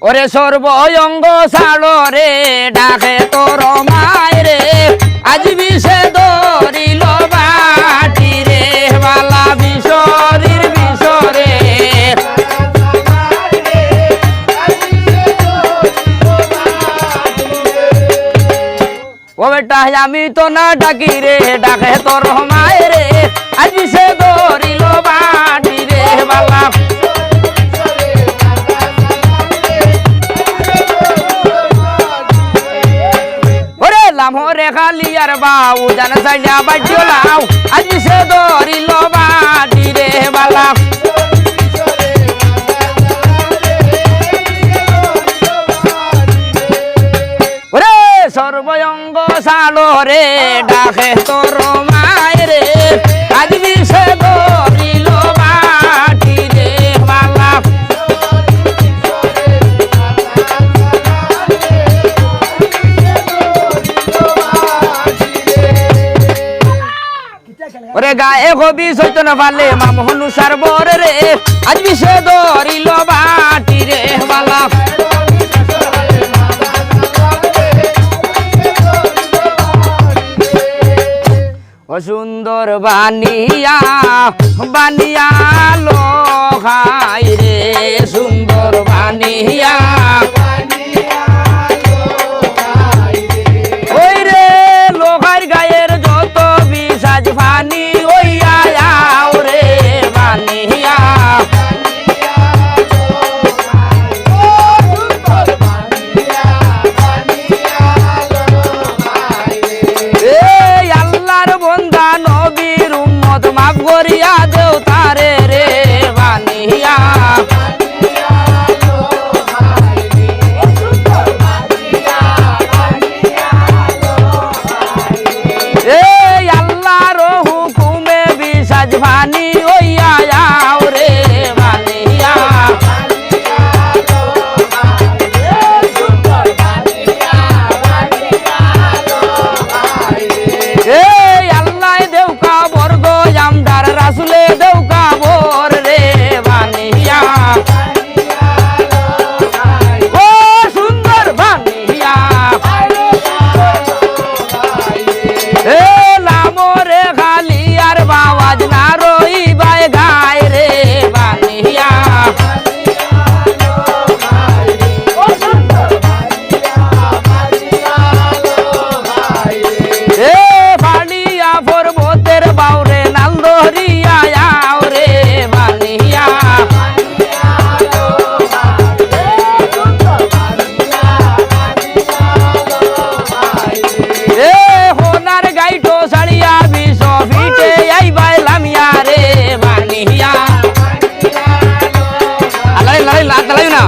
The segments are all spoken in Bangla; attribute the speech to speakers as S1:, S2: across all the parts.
S1: ওরে সর্বঙ্গ ছাড়ো রে ডাকে তোর মায় রে আজ বিষে ধরিল বাটি রে বালা বিশরীর বিশরে ও বেটা আমি তো না ডাকি রে ডাকে তোর মায় রে আজ বিষে ধরিল বাটি রে বালা মোরে খালিয়ার বাউ জান সাইডা বাজিও লাও আজ সে ধরিল বাটি রে বালা ওরে সর্বঙ্গ সালো রে ডাকে তোর মায় রে আজ সে ধরিল বাটি রে বালা ওরে গায়ে হবি সইতো না পারলে মামহনু সারবর রে আজ বিষে ধরিল বাটি রে বালা ও সুন্দর বানিয়া বানিয়া লো খাই রে সুন্দর বানিয়া ওই রে লোহার গায়ের যত বিষাজ ফানি ওই আয়াও রে বানিয়া আল্লাহর বন্দা নবীর উম্মত মাফ করিয়া দেও তারে রে বানিয়া ভানি ওইয়া যাও রে বানিয়া এই আল্লাহ দেউকা বর্গ জামদার রাসুলে দেউকা বর রে বানিয়া ও সুন্দর বানিয়া এ লামরে খালি আর বাওয়াজ না রই বাই গায় রে বানিয়া এ বানিয়া পর্বতের বাউরে নাল ধরিয়া যাও রে বানিয়া এ হোনার গাইটো সাড়িয়া বিশ ফিটে আইবাই লামিয়া রে বানিয়া আলাই লাই লাত লাই না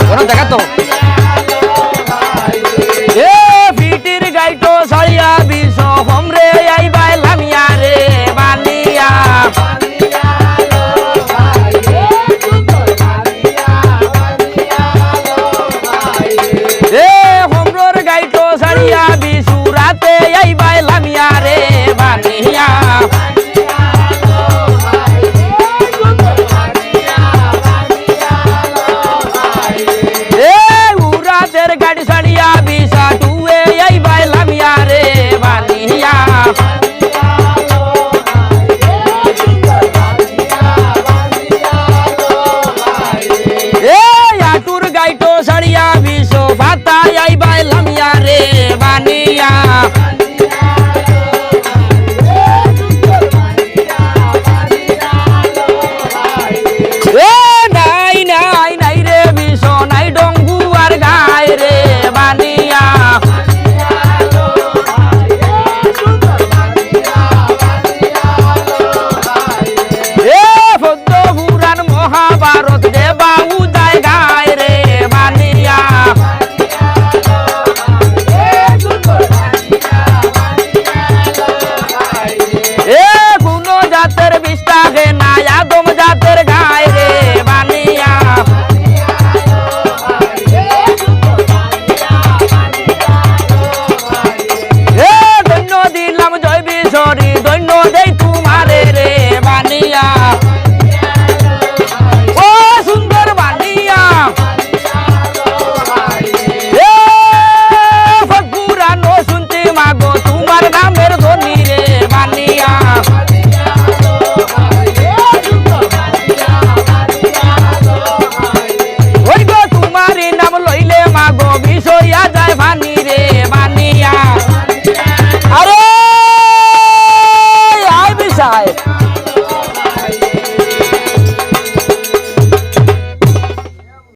S1: কোন দেখা তো এ ফিটির গাইটো সাড়িয়া বিশ হোমরে আইবাই লামিয়া রে বানিয়া এ হোমরোর গাইটো সাড়িয়া বিশু রাতে আইবাই লামিয়া রে বানিয়া এ উরাতের গাড়ি সাড়িয়া বিশা টুয়ে আইবাই লামিয়া রে বানিয়া এ আটুর গাইটো সাড়িয়া বিশ ফাতা আইবাই